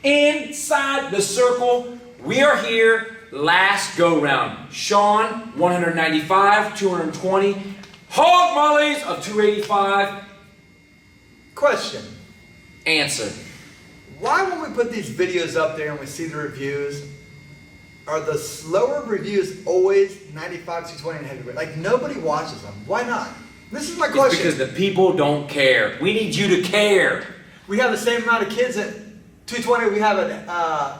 Inside the circle, we are here. Last go round. Sean, 195, 220. Hog Mollies of 285. Question. Answer. Why when we put these videos up there and we see the reviews, are the slower reviews always 95, 220 and heavyweight? Like nobody watches them. Why not? This is my question. It's because the people don't care. We need you to care. We have the same amount of kids at 220 we have at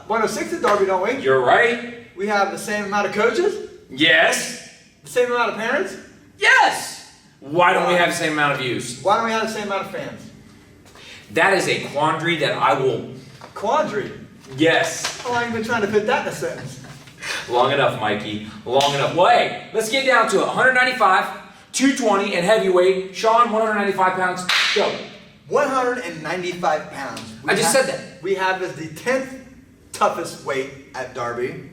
106 at Derby, don't we? You're right. We have the same amount of coaches? Yes. The same amount of parents? Yes. Why don't we have the same amount of views? Why don't we have the same amount of fans? That is a quandary that I will... Quandary? Yes. How long have you been trying to fit that in a sentence? Long enough, Mikey. Long enough. Well, hey, let's get down to it. 195, 220, and heavyweight. Sean, 195 pounds. Go. 195 pounds. I just said that. We have as the 10th toughest weight at Derby.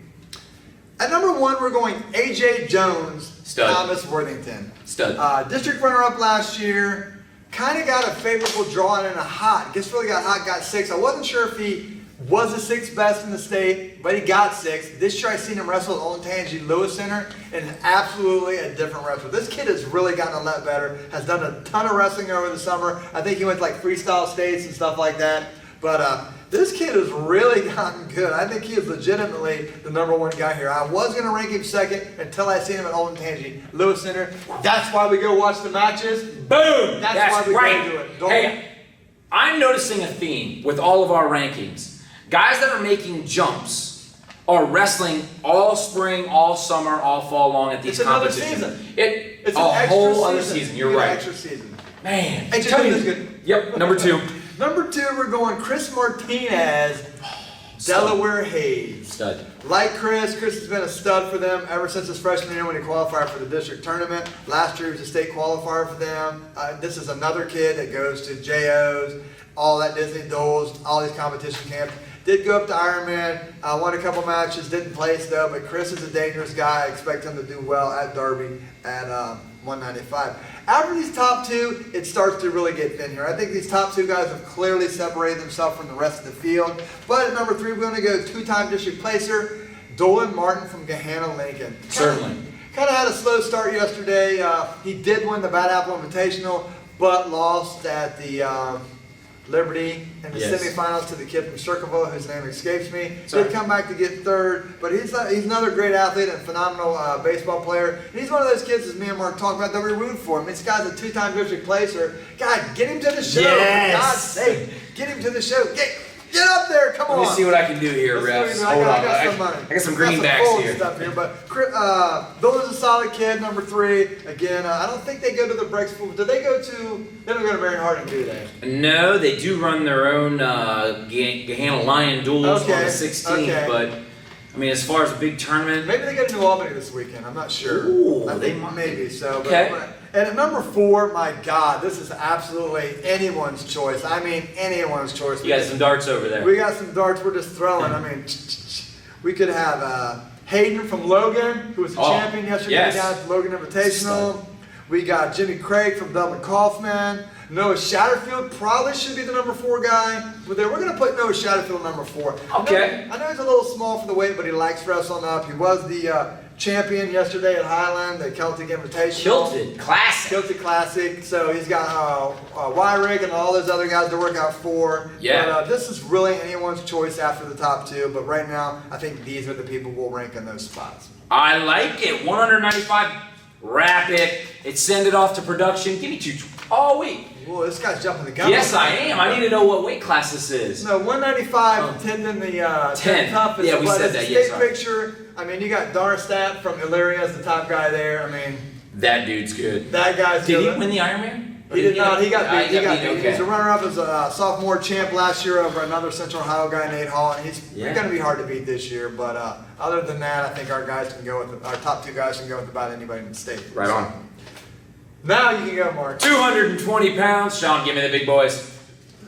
At number 1, we're going A.J. Jones, Stud. Thomas Worthington. Stud. District runner-up last year. Kind of got a favorable draw in a hot. Gets really got hot, got 6. I wasn't sure if he was the 6th best in the state, but he got 6. This year I seen him wrestle at Olentangy Lewis Center, and absolutely a different wrestler. This kid has really gotten a lot better, has done a ton of wrestling over the summer. I think he went to like freestyle states and stuff like that. But this kid has really gotten good. I think he is legitimately the number 1 guy here. I was going to rank him 2nd until I seen him at Olentangy Lewis Center. That's why we go watch the matches. Boom! That's why we right. go do it. Hey, I'm noticing a theme with all of our rankings. Guys that are making jumps are wrestling all spring, all summer, all fall long at these competitions. Another season. It's an a extra whole season. other season. You're right. Extra season. Man, Hey, tell me this is good. Yep, number 2. Number 2, we're going Chris Martinez, Delaware Hayes. Stud. Like Chris has been a stud for them ever since his freshman year when he qualified for the district tournament. Last year he was a state qualifier for them. This is another kid that goes to JOs, all that Disney Doles, all these competition camps. Did go up to Ironman, won a couple matches, didn't place though, but Chris is a dangerous guy. I expect him to do well at Derby at 195. After these top 2, it starts to really get thin here. I think these top 2 guys have clearly separated themselves from the rest of the field. But at number 3, we're going to go 2-time district placer, Dolan Martin from Gahanna Lincoln. Certainly. Kind of had a slow start yesterday. He did win the Bad Apple Invitational, but lost at the Liberty in the semifinals to the kid from Circleville, whose name escapes me. Sorry. Did come back to get 3rd, but he's another great athlete and phenomenal baseball player. And he's one of those kids, as me and Mark talked about, that we root for. I mean, this guy's a 2-time district placer. God, get him to the show. Yes. For God's sake, get him to the show. Get up there, come on. Let me see what I can do here, refs. Hold on. I got some greenbacks here. Stuff here. But Dolan's a solid kid, number 3. Again, I don't think they go to the Brexville. Do they go to? They don't go to Marion Harding, do they? No, they do run their own Gahanna Lion duels on the 16th, but I mean, as far as a big tournament, maybe they go to New Albany this weekend. I'm not sure. Ooh, I think maybe so. Okay. And at number 4, my God, this is absolutely anyone's choice. I mean, anyone's choice. You got some darts over there. We got some darts we're just throwing. I mean, we could have Hayden from Logan, who was the champion yesterday down at the Logan Invitational. We got Jimmy Craig from Dublin Coffman. Noah Shatterfield probably should be the number 4 guy. But we're going to put Noah Shatterfield number 4. Okay. I know he's a little small for the weight, but he likes wrestling up. He was the champion yesterday at Highland, the Celtic Invitational. Kilted Classic. Kilted Classic. So he's got Y-Rig and all those other guys to work out for. Yeah. But this is really anyone's choice after the top 2. But right now, I think these are the people we'll rank in those spots. I like it. 195. Wrap it. Send it off to production. Give me 2. Oh, wait. Whoa, this guy's jumping the gun. Yes, I am. I need to know what weight class this is. No, 195, 10 in the 10 top. Yeah, we said that. Yes, state picture. I mean, you got Darmstadt from Illyria as the top guy there. I mean, that dude's good. That guy's good. Did he win the Ironman? He did not. He got beat. He got beat. Okay. He was a runner-up as a sophomore champ last year over another Central Ohio guy, Nate Hall. And he's going to be hard to beat this year. But other than that, I think our guys can go with our top 2 guys can go with about anybody in the state. Right on. Now you can go, Mark. 220 pounds. Sean, give me the big boys.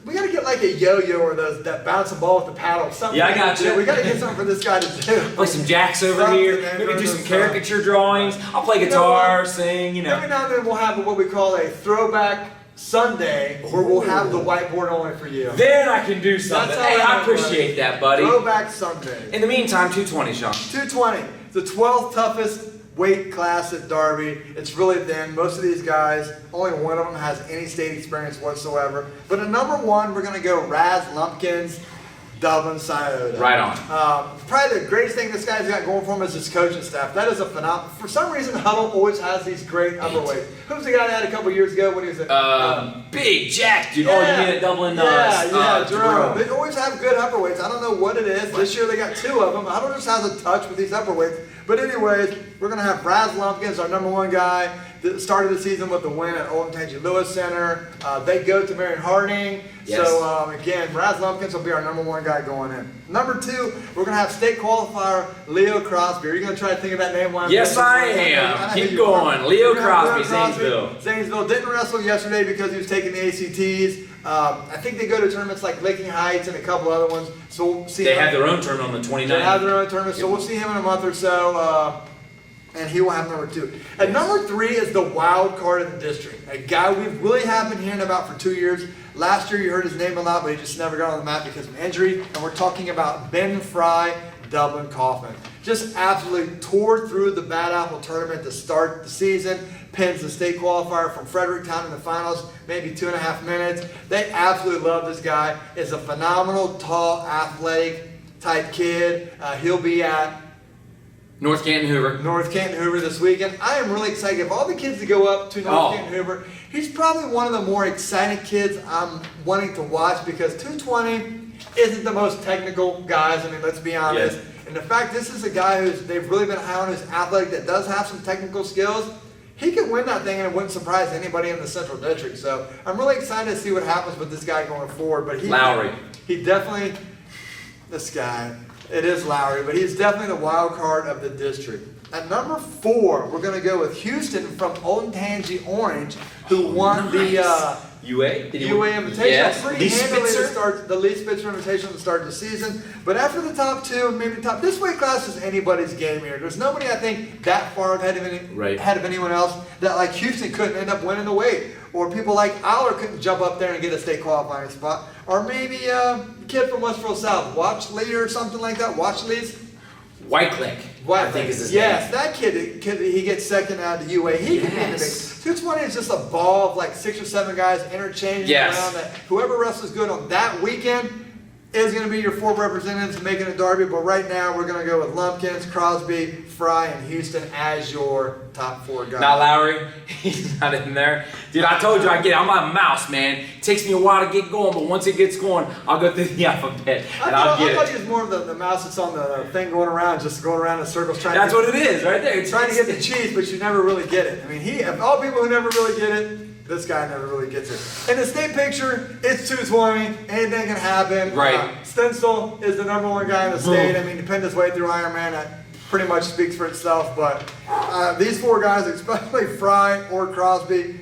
We got to get like a yo-yo or those that bounce a ball with the paddle. Something. Yeah, I got you. We got to get something for this guy to do. Play some jacks over here. Maybe do some caricature drawings. I'll play guitar, sing, Every now and then we'll have what we call a throwback Sunday where we'll have the whiteboard only for you. Then I can do something. That's Hey, all I right, appreciate that, buddy. Throwback Sunday. In the meantime, 220, Sean. 220. The 12th toughest weight class at Darby. It's really thin. Most of these guys, only one of them has any state experience whatsoever. But at number 1, we're going to go Raz Lumpkins, Dublin Scioto. Right on. Probably the greatest thing this guy's got going for him is his coaching staff. That is a phenomenal. For some reason, Huddle always has these great upperweights. Who was the guy that had a couple years ago when he was at Big Jack, dude. Yeah. Oh, you mean at Dublin? Jerome. They always have good upperweights. I don't know what it is. This year they got 2 of them. Huddle just has a touch with these upperweights. But anyways, we're going to have Raz Lumpkins, our number 1 guy, that started the season with the win at Old Tangy Lewis Center. They go to Marion Harding. Yes. So again, Raz Lumpkins will be our number 1 guy going in. Number 2, we're going to have state qualifier Leo Crosby. Are you going to try to think of that name? Yes, I am. Keep going. Leo Crosby, Zanesville. Zanesville didn't wrestle yesterday because he was taking the ACTs. I think they go to tournaments like Licking Heights and a couple other ones. So we'll see. They have their own tournament on the 29th. They have their own tournament, so we'll see him in a month or so. And he will have number 2. At number 3 is the wild card of the district. A guy we really have been hearing about for 2 years. Last year you heard his name a lot, but he just never got on the map because of injury. And we're talking about Ben Fry, Dublin Coffman. Just absolutely tore through the Bad Apple tournament to start the season. Pins the state qualifier from Fredericktown in the finals, maybe 2.5 minutes. They absolutely love this guy. Is a phenomenal, tall, athletic type kid. He'll be at North Canton Hoover this weekend. I am really excited. Of all the kids that go up to North Canton Hoover, he's probably one of the more exciting kids I'm wanting to watch because 220 isn't the most technical guys. I mean, let's be honest. Yeah. And the fact this is a guy they've really been high on, who's athletic, that does have some technical skills. He could win that thing and it wouldn't surprise anybody in the Central District. So I'm really excited to see what happens with this guy going forward. But he definitely, this guy, it is Lowry, but he's definitely the wild card of the district. At number 4, we're going to go with Houston from Olentangy Orange, who won the UA? UA Invitational. Yes. Pretty handily to start the Lee Spitzer Invitational to start the season. But after the top 2, maybe the top, this weight class is anybody's game here. There's nobody, I think, that far ahead of anyone else that like Houston couldn't end up winning the weight. Or people like Aller couldn't jump up there and get a state qualifying spot. Or maybe a kid from Westfield South, Watch Lee or something like that. Watch Lee's. Whiteclick, I think is his name. Yes, that kid, he gets second out of the UA. He can be in the big. 220 is just a ball of like 6 or 7 guys interchanging around that. Whoever wrestles good on that weekend is going to be your 4 representatives making a Derby. But right now we're going to go with Lumpkins, Crosby, Fry, and Houston as your top 4 guys. Now Lowry, he's not in there. Dude, I told you I'm a mouse, man. It takes me a while to get going, but once it gets going, I'll go through the alphabet and I'll get it. I thought he was more of the mouse that's on the thing going around, just going around in circles trying That's what it is, right there. Trying to get the cheese, but you never really get it. I mean, of all people who never really get it, this guy never really gets it. In the state picture, it's 220. Anything can happen. Right. Stencil is the number 1 guy in the state. I mean, he pinned his way through Ironman. That pretty much speaks for itself. But these 4 guys, especially Fry or Crosby,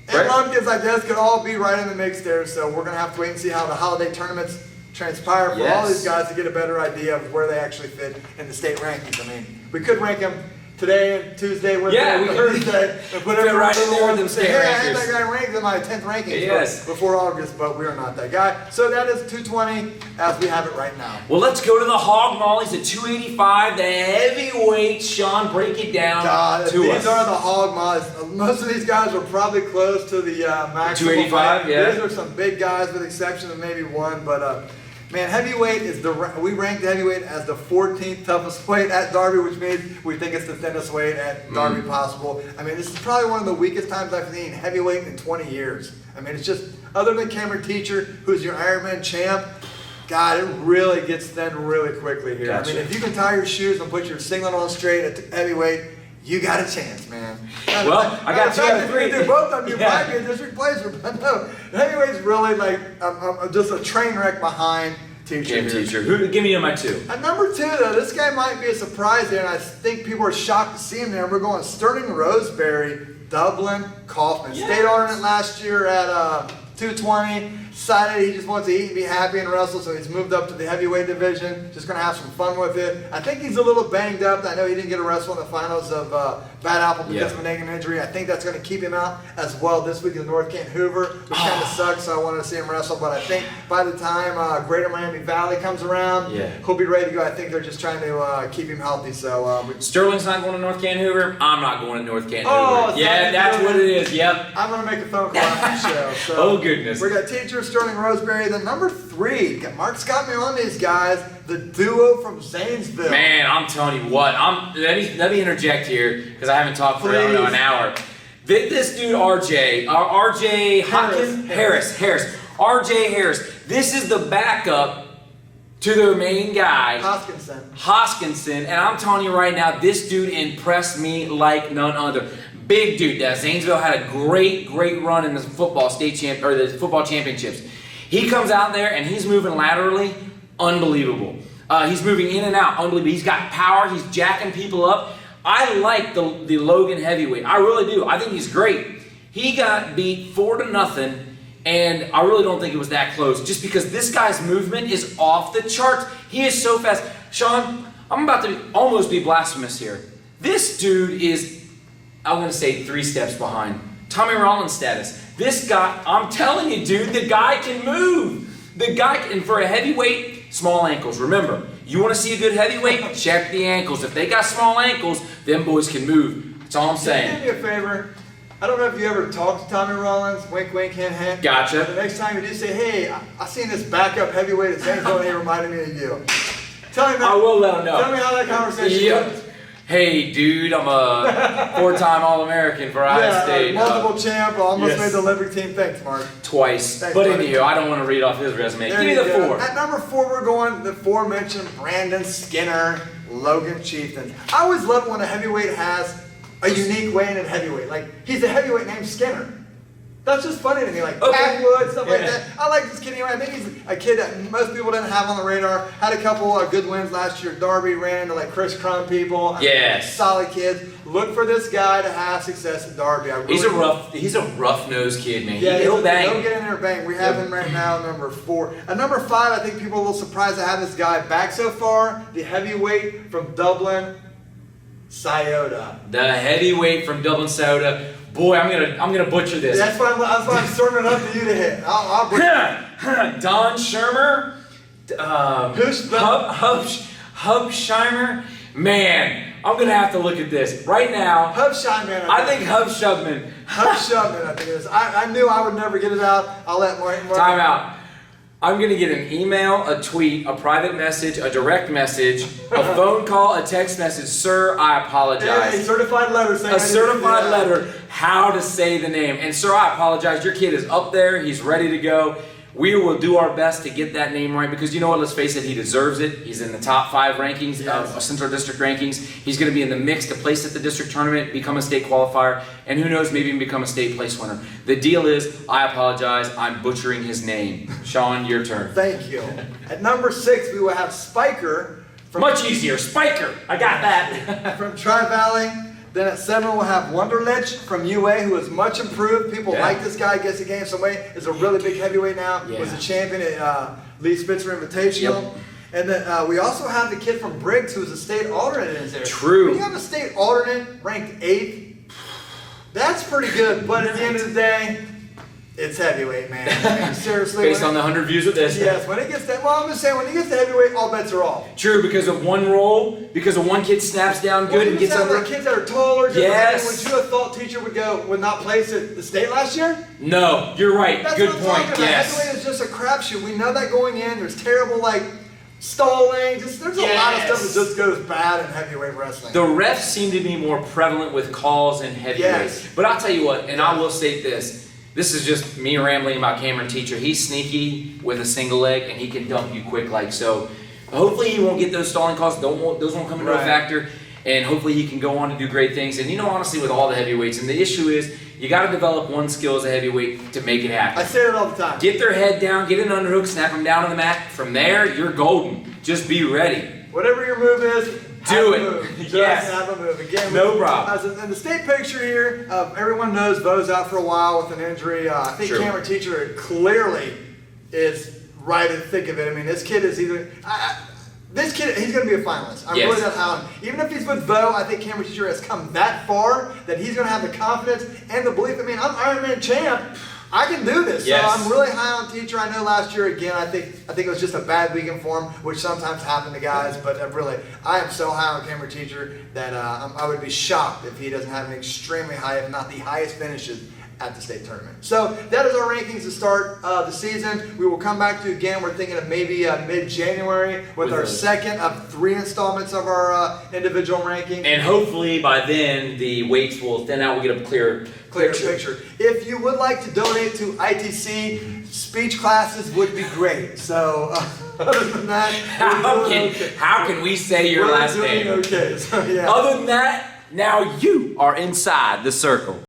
and Lumpkins, I guess, could all be right in the mix there. So we're going to have to wait and see how the holiday tournaments transpire for all these guys to get a better idea of where they actually fit in the state rankings. I mean, we could rank them today and Tuesday, Thursday, and put them right in there with them state I rankers. had that guy rank them my 10th rankings before August, but we are not that guy. So that is 220 as we have it right now. Well, let's go to the Hog Mollies at 285, the heavyweight. Sean, break it down These are the Hog Mollies. Most of these guys are probably close to the maximum. 285, These are some big guys with the exception of maybe one, but man, heavyweight we rank the heavyweight as the 14th toughest weight at Darby, which means we think it's the thinnest weight at Darby possible. I mean, this is probably one of the weakest times I've seen heavyweight in 20 years. I mean, it's just, other than Cameron Teacher, who's your Ironman champ, God, it really gets thin really quickly here. Gotcha. I mean, if you can tie your shoes and put your singlet on straight at heavyweight, you got a chance, man. Well, I got 2 out of 3. If you do both of them, you might be a district placer. But no, heavyweight's really like just a train wreck behind Teacher. Give me my 2. At number 2, though, this guy might be a surprise there, and I think people are shocked to see him there. We're going Sterling Roseberry, Dublin Coffman. Stayed on it last year at 220. decided he just wants to eat and be happy and wrestle, so he's moved up to the heavyweight division. Just going to have some fun with it. I think he's a little banged up. I know he didn't get a wrestle in the finals of Bad Apple because of a nagging injury. I think that's going to keep him out as well this week in North Canton Hoover, which kind of sucks, so I wanted to see him wrestle. But I think by the time Greater Miami Valley comes around, he'll be ready to go. I think they're just trying to keep him healthy. So Sterling's not going to North Canton Hoover. I'm not going to North Canton Hoover. Yeah, that's what it is. Yep. I'm going to make a phone call after the show. So oh, goodness. We got teacher Sterling Roseberry. Then number 3, Mark's got me on these guys. The duo from Zanesville. Man, I'm telling you what. Let me interject here because I haven't talked for I don't know, an hour. This dude, RJ Harris. RJ Harris. This is the backup to their main guy, Hoskinson. And I'm telling you right now, this dude impressed me like none other. Big dude. Zanesville had a great run in the football the football championships. He comes out there and he's moving laterally, unbelievable. He's moving in and out, unbelievable. He's got power. He's jacking people up. I like the Logan heavyweight. I really do. I think he's great. He got beat 4-0, and I really don't think it was that close. Just because this guy's movement is off the charts. He is so fast. Sean, I'm about to almost be blasphemous here. This dude is, I'm going to say, 3 steps behind Tommy Rollins' status. This guy, I'm telling you, dude, the guy can move. The guy can, for a heavyweight, small ankles. Remember, you want to see a good heavyweight? Check the ankles. If they got small ankles, them boys can move. That's all I'm saying. Do me a favor. I don't know if you ever talked to Tommy Rollins. Wink, wink, hint, hint. Gotcha. The next time you do say, hey, I seen this backup heavyweight at Zanesville and he reminded me of you. Tell him that. I will let him know. Tell me how that conversation goes. Hey, dude, I'm a 4-time All-American for Iowa State. Multiple champ, almost made the Olympic team. Thanks, Mark. Twice. Thanks, but buddy. anywho, I don't want to read off his resume. Give me the 4. At number 4, we're going the aforementioned Brandon Skinner, Logan Chieftain. I always love when a heavyweight has a unique way in at heavyweight. Like, he's a heavyweight named Skinner. That's just funny to me, like backwoods, stuff like that. I like this kid anyway. I think he's a kid that most people didn't have on the radar. Had a couple good wins last year. Darby ran into like Chris Crum people. Solid kids. Look for this guy to have success in Darby. He's a rough-nosed kid, man. Yeah, he'll bang. He'll get in there and bang. We have him right now, number 4. At number 5, I think people are a little surprised to have this guy back so far. The heavyweight from Dublin, Scioto. The heavyweight from Dublin, Scioto. Boy, I'm gonna butcher this. That's why I'm serving it up to you to hit. I'll butcher Don Shermer, Hubschheimer. Man, I'm gonna have to look at this right now. Hubschheimer. I think Hubschhubman. Hubschhubman, I think it is. I knew I would never get it out. I'll let Mark. Time out. I'm going to get an email, a tweet, a private message, a direct message, a phone call, a text message. Sir, I apologize. A certified letter saying a certified letter, how to say the name. And sir, I apologize. Your kid is up there. He's ready to go. We will do our best to get that name right because you know what? Let's face it, he deserves it. He's in the top 5 rankings of Central District rankings. He's going to be in the mix to place at the district tournament, become a state qualifier, and who knows, maybe even become a state place winner. The deal is, I apologize, I'm butchering his name. Sean, your turn. Thank you. At number 6, we will have Spiker. Much easier, Spiker. I got that. From Tri-Valley. Then at 7, we'll have Wonderlich from UA, who is much improved. People like this guy. I guess he gained some weight. Is a really big heavyweight now. Was a champion at Lee Spitzer Invitational. And then we also have the kid from Briggs, who is a state alternate in there. True. When you have a state alternate ranked 8th, that's pretty good. But at the end of the day, it's heavyweight, man. I mean, seriously. Based on the 100 views of this. Yes, when it gets to, well, I'm just saying, when it gets to heavyweight, all bets are off. True, because of one roll, because of one kid snaps down good and gets under. Kids that are taller. Yes. Would you have thought teacher would not place at the state last year? No, you're right. That's good what I'm point. talking about. Yes. Heavyweight is just a crapshoot. We know that going in. There's terrible stalling. There's a lot of stuff that just goes bad in heavyweight wrestling. The refs seem to be more prevalent with calls in heavyweight. Yes. But I'll tell you what, and I will state this. This is just me rambling about Cameron Teacher. He's sneaky with a single leg, and he can dump you quick so. Hopefully he won't get those stalling calls. Those won't come into a factor. And hopefully he can go on to do great things. And honestly, with all the heavyweights, and the issue is you got to develop one skill as a heavyweight to make it happen. I say it all the time. Get their head down, get an underhook, snap them down on the mat. From there, you're golden. Just be ready. Whatever your move is, do it. Just have a move. Again, no problem. In the state picture here, everyone knows Bo's out for a while with an injury. I think True. Cameron Teacher clearly is right in the thick of it. I mean, this kid is either. This kid, he's going to be a finalist. I'm really not high on him. Even if he's with Bo, I think Cameron Teacher has come that far that he's going to have the confidence and the belief. I mean, I'm Ironman champ. I can do this. Yes. So I'm really high on Teacher. I know last year, again, I think it was just a bad weekend for him, which sometimes happen to guys. But really, I am so high on Cameron Teacher that I would be shocked if he doesn't have an extremely high, if not the highest finishes at the state tournament. So that is our rankings to start the season. We will come back to you again. We're thinking of maybe mid-January with our second of 3 installments of our individual ranking. And hopefully by then the weights will thin out. We'll get a clear picture. If you would like to donate to ITC, speech classes would be great. So other than that, how can we say your last name? Okay. So, yeah. Other than that, now you are inside the circle.